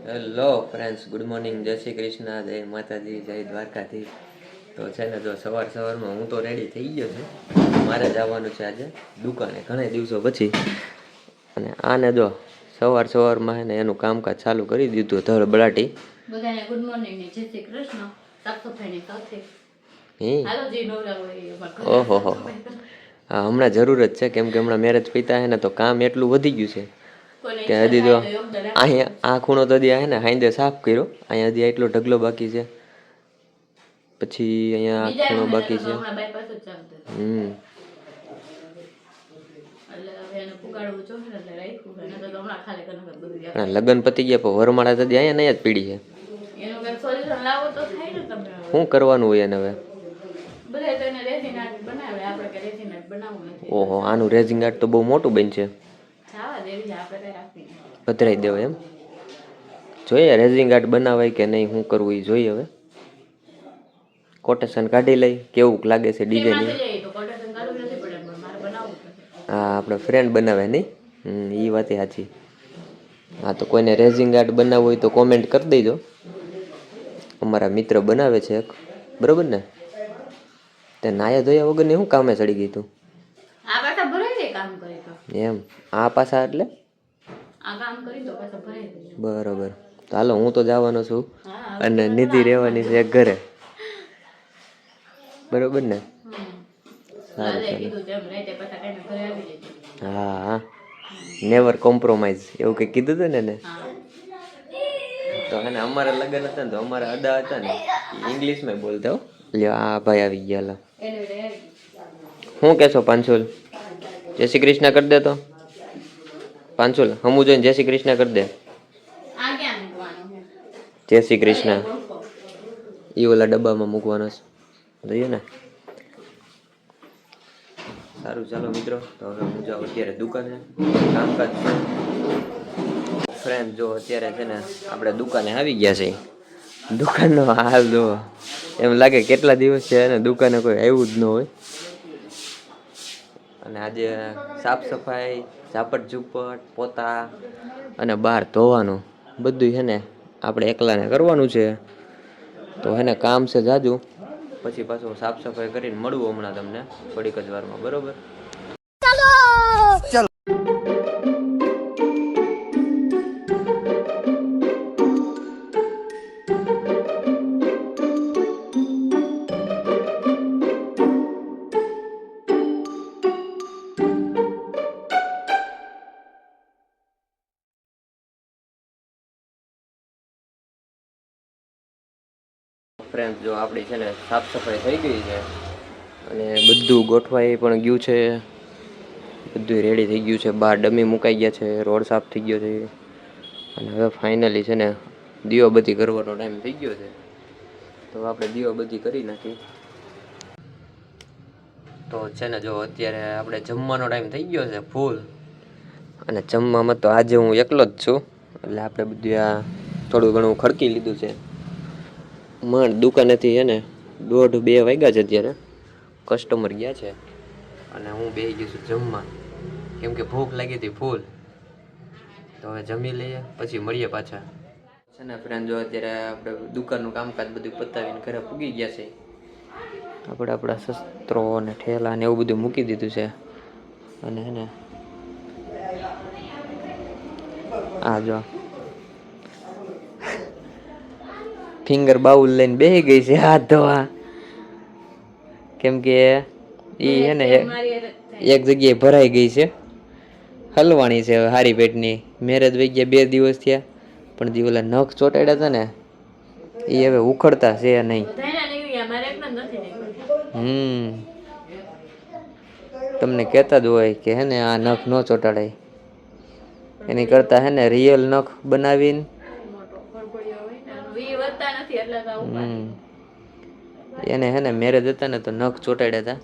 Hello friends, good morning, જય શ્રી કૃષ્ણ, જય માતાજી, જય દ્વારકાથી. તો છે ને, જો સવારમાં હું તો રેડી થઈ ગયો છું. મારે જવાનું છે આજે દુકાને ઘણા દિવસો પછી. અને આને જો સવારમાં હે ને એનું કામકાજ ચાલુ કરી દીધું ધડબડાટી. બધાને ગુડ મોર્નિંગ ને જય શ્રી કૃષ્ણ. સાફ સફાઈની સાથે હાલો જે નવરા હોય ઓહો હો, હા હમણાં જરૂર જ છે, કેમ કે હમણાં મેરેજ પીતા હે ને તો કામ એટલું વધી ગયું છે કે હજી જો અહીંયા આ ખૂણો તો હજી હે ને હાઈંદે સાફ કર્યો. અહીંયા હજી એટલો ઢગલો બાકી છે, પછી અહીંયા આ ખૂણો બાકી છે. લગ્ન પતી ગયા પણ વરમાળા તો અહીંયા નહીં જ પીડી છે. શું કરવાનું હોય એને હવે? ઓહો, આનું રેઝિંગ આર્ટ તો બહુ મોટું બનશે. પધરાઈ દેવાય એમ. જોઈએ રેઝિંગ આર્ટ બનાવાય કે નહીં, શું કરવું એ જોઈએ. હવે કોટેશન કાઢી લઈ કેવું લાગે છે ડિઝાઇન. હા, આપણે ફ્રેન્ડ બનાવે નહીં. એ વાત સાચી. હા, તો કોઈને રેઝિંગ આર્ટ બનાવવું હોય તો કોમેન્ટ કરી દેજો. અમારા મિત્ર બનાવે છે એક, બરોબર ને? તે નાયા ધોયા વગર ને શું કામે ચડી ગઈ તું? એમ આ પાછા એટલે બરોબર. તો હાલો, હું તો જવાનો છું અને નિધિ રહેવાની છે ઘરે, બરોબર ને? હા હા, નેવર કોમ્પ્રોમાઇઝ એવું કંઈક કીધું હતું ને. તો હે ને અમારા લગ્ન હતા ને તો અમારા અદા હતા ને ઇંગ્લિશમાં બોલતા. લ્યો આ ભાઈ આવી ગયા. શું કહેશો પાંચોલ? જય શ્રી કૃષ્ણ કરી દે તો. પાંચોલ હમું જોઈને જય શ્રી કૃષ્ણ કરી દે. જય શ્રી કૃષ્ણ એ ઓલા ડબ્બામાં મૂકવાનો છે, જોઈએ ને. સારું, ચાલો મિત્રો, તો હવે હું જાઉં અત્યારે દુકાને, કામકાજ છે. ફ્રેન્ડ જો અત્યારે છે ને આપણે દુકાને આવી ગયા છે. દુકાનનો હાલ જો એમ લાગે કેટલા દિવસ છે અને દુકાને કોઈ આવ્યું જ ન હોય. અને આજે સાફ સફાઈ, ઝાપટ ઝૂપટ, પોતા અને બહાર ધોવાનું બધું છે ને આપણે એકલાને કરવાનું છે. તો એને કામ છે જાજુ. પછી પાછું સાફ સફાઈ કરીને મળવું હમણાં તમને થોડીક જ વારમાં, બરોબર? ફ્રેન્ડ જો આપણી છે ને સાફ સફાઈ થઈ ગઈ છે અને બધું ગોઠવાઈ પણ ગયું છે, બધું રેડી થઈ ગયું છે. બહાર ડમી મુકાઈ ગયા છે, રોડ સાફ થઈ ગયો છે. અને હવે ફાઇનલી છે ને દીવાબત્તી કરવાનો ટાઈમ થઈ ગયો છે, તો આપણે દીવાબત્તી કરી નાખી. તો છે ને જો અત્યારે આપણે જમવાનો ટાઈમ થઈ ગયો છે ફૂલ. અને જમવામાં તો આજે હું એકલો જ છું, એટલે આપણે બધું આ થોડું ઘણું ખડકી લીધું છે. દુકાનેથી છે ને 1:30-2 વાગ્યા છે અત્યારે. કસ્ટમર ગયા છે અને હું બેસી ગયો છું જમવા, કેમ કે ભૂખ લાગી હતી ફૂલ. તો હવે જમી લઈએ પછી મળીએ પાછા. છે ને ફ્રેન્ડ જો અત્યારે આપણે દુકાનનું કામકાજ બધું પતાવીને ઘરે પૂગી ગયા છે. આપણે આપણા શસ્ત્રો અને ઠેલા ને એવું બધું મૂકી દીધું છે. અને હે ને આ જો ફિંગર બાઉલ લઈને બેસી ગઈ છે હાથ ધોવા, કેમ કે એ હે ને એક જગ્યાએ ભરાઈ ગઈ છે. હલવાણી છે હવે હારી પેટની. મેરેજ વહી ગયા 2 દિવસ થયા, પણ જે ઓલા નખ ચોટાડ્યા હતા ને એ હવે ઉખડતા છે નહીં. તમને કહેતા જ હોય કે હે ને આ નખ ન ચોટાડાય, એની કરતા હે ને રિયલ નખ બનાવીને એને હે ને મેરેજ હતા ને તો નખ ચોટાડ્યા હતા,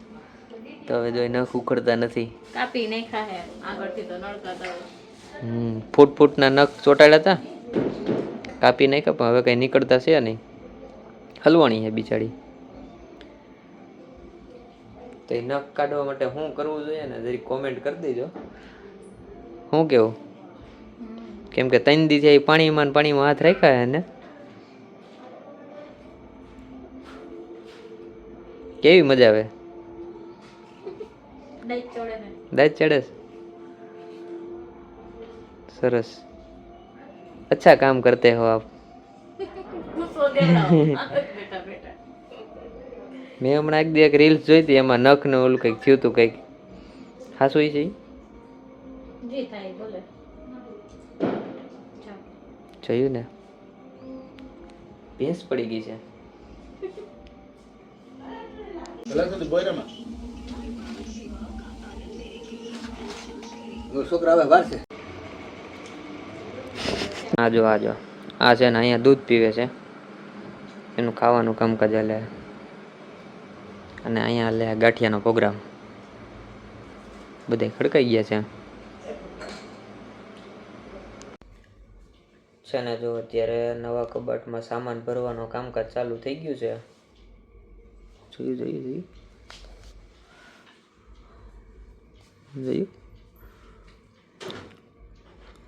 તો હવે જો નખ ઉખડતા નથી. કાપી નાખ્યા હે આગળથી તો નડતા હતા. ફૂટના નખ ચોટાડ્યા હતા, કાપી નાખ્યા, પણ હવે કઈ નીકળતા છે નહીં. હલવાણી છે બિચારી. તો એ નખ કાઢવા માટે શું કરવું જોઈએ ને જરી કોમેન્ટ કરી દેજો. શું કેવું? કેમ કે 3 દી થી પાણીમાં ને પાણીમાં હાથ રાખ્યા હે ને. કેવી મજા આવે? દાંત ચોળે ને દાંત ચડે છે? સરસ. अच्छा काम करते हो आप. ગુસ્સો દેવડાવો બેટા બેટા મેં હમણાં એક દી એક રીલ્સ જોઈ હતી, એમાં નખ ને ઓલું કંઈક થયું હતું કંઈક. હાસુ છે ઈ? જી થાય બોલે જોયું ને? ભેંસ પડી ગઈ છે. છોકરા હવે વાર છે. આજો આજો આ છે ને અહીંયા દૂધ પીવે છે, એનું ખાવાનું કામકાજ હાલે. અને અહીંયા હાલે ગાંઠિયાનો પ્રોગ્રામ. બધે ખડકાઈ ગયા છે ને. જો અત્યારે નવા કબાટમાં સામાન ભરવાનું કામકાજ ચાલુ થઈ ગયું છે. જોયું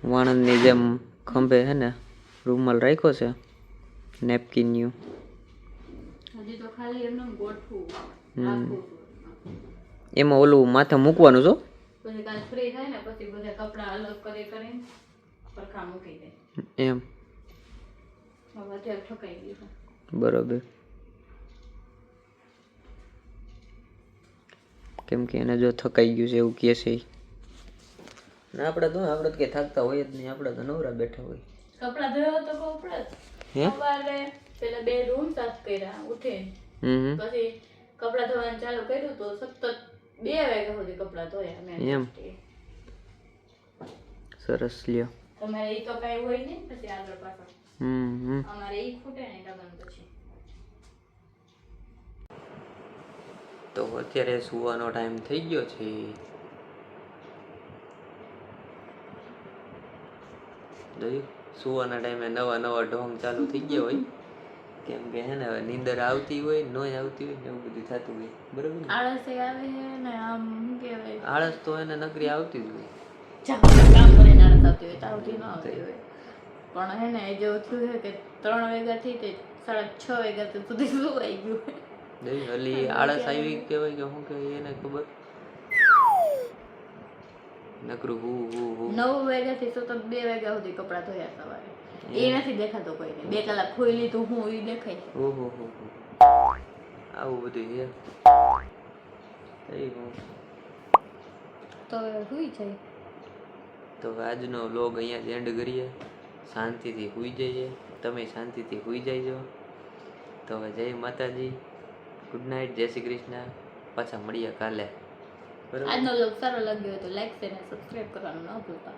વાણંદની જેમ ખંભે હે ને રૂમાલ રાખ્યો છે, નેપકિન ન્યુ. હજી તો ખાલી એમનું ગોઠવું એમાં ઓલું માથે મૂકવાનું છો. પછી કાલ ફ્રી થાય ને પછી બધા કપડા અલગ કરીને પરખા મૂકી દે એમ. હવે અત્યારે ઠકાઈ ગયું. બરોબર. કેમ કે એને જો થકાઈ ગયું છે એવું કહે છે. ના આપણે તો કે થાકતા હોય જ નહીં, આપણે તો નવરા બેઠા હોય. કપડા ધોયા તો કપડા હે સવારે પેલા 2 રૂમ સાફ કર્યા ઉઠીને, પછી કપડા ધોવાનું ચાલુ કર્યું તો સતત 2 વાગ્યા સુધી કપડા ધોયા મેં. એમ સરસ લ્યો. તમારે ઈ તો કઈ હોય નહીં પછી આગળ પાછળ. અમારે ઈ ખૂટે ને લગન પછી. તો અત્યારે સુવાનો ટાઈમ થઈ ગયો છે. જોયું, સુવાના ટાઈમે નવા નવા ઢોંગ ચાલુ થઈ ગયા હોય. કેમ કે હે ને હવે નીંદર આવતી હોય નોય આવતી હોય ને એવું બધું થતું હોય. બરોબર. આળસ આવે ને આમ શું કહેવાય, આળસ તો એને નકરી આવતી જ હોય. કામ કરીને આળસ આવતી હોય, તાવથી ન આવતી હોય. પણ હે ને જેવું થયું છે કે 3 વાગ્યાથી તે 6:30 વાગ્યા સુધી સુવાઈ ગયું. હલી આળસ આવી કહેવાય કે શું કહેવાય એને ખબર. નકરું હું 9 વાગ્યાથી સતત 2 વાગ્યા સુધી કપડા ધોયા સવારે. એ નથી દેખાતો કોઈને. 2 કલાક ખોઈ લીધું હું એ દેખાય. ઓહો આવું બધું છે. તો સુઈ જાય. તો આજનો વ્લોગ અહીંયા જ એન્ડ કરીએ. શાંતિથી સુઈ જઈએ, તમે શાંતિથી સુઈ જજો. તો હવે જય માતાજી, ગુડ નાઇટ, જય શ્રી કૃષ્ણ. પાછા મળીએ કાલે. બરાબર. આજનો વ્લોગ સારો લાગ્યો હોય તો લાઈક અને સબસ્ક્રાઇબ કરવાનું ન ભૂલતા.